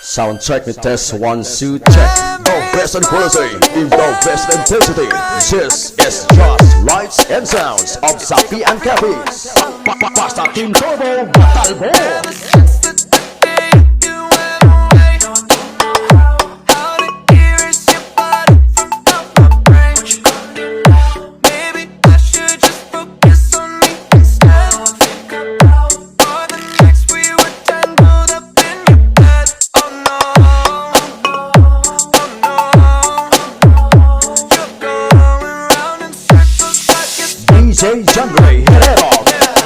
Soundtrack with test 1, 2, check. The best and quality in the best intensity. This is just lights and sounds of Sapi and Cappies. Basta Team Turbo Batalbo. Djjhon Rey, herrera2k22.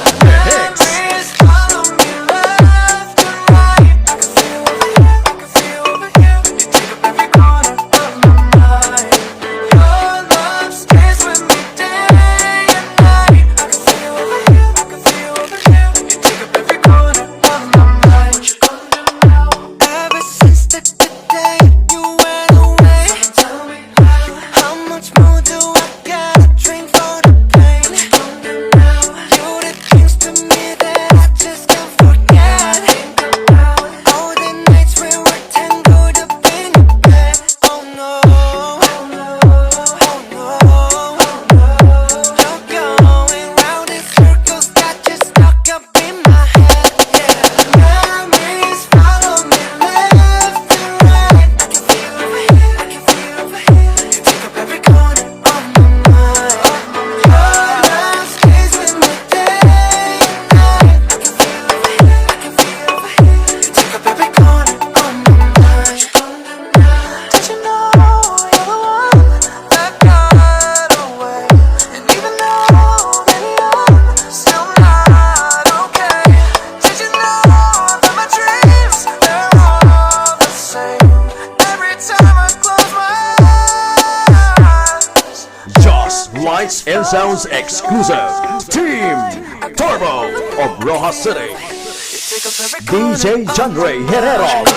Lights and sounds exclusive. Team Turbo of Roja City. Djjhon Rey, herrera2k22.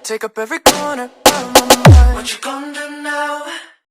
Take up every corner of my mind. What you gonna do?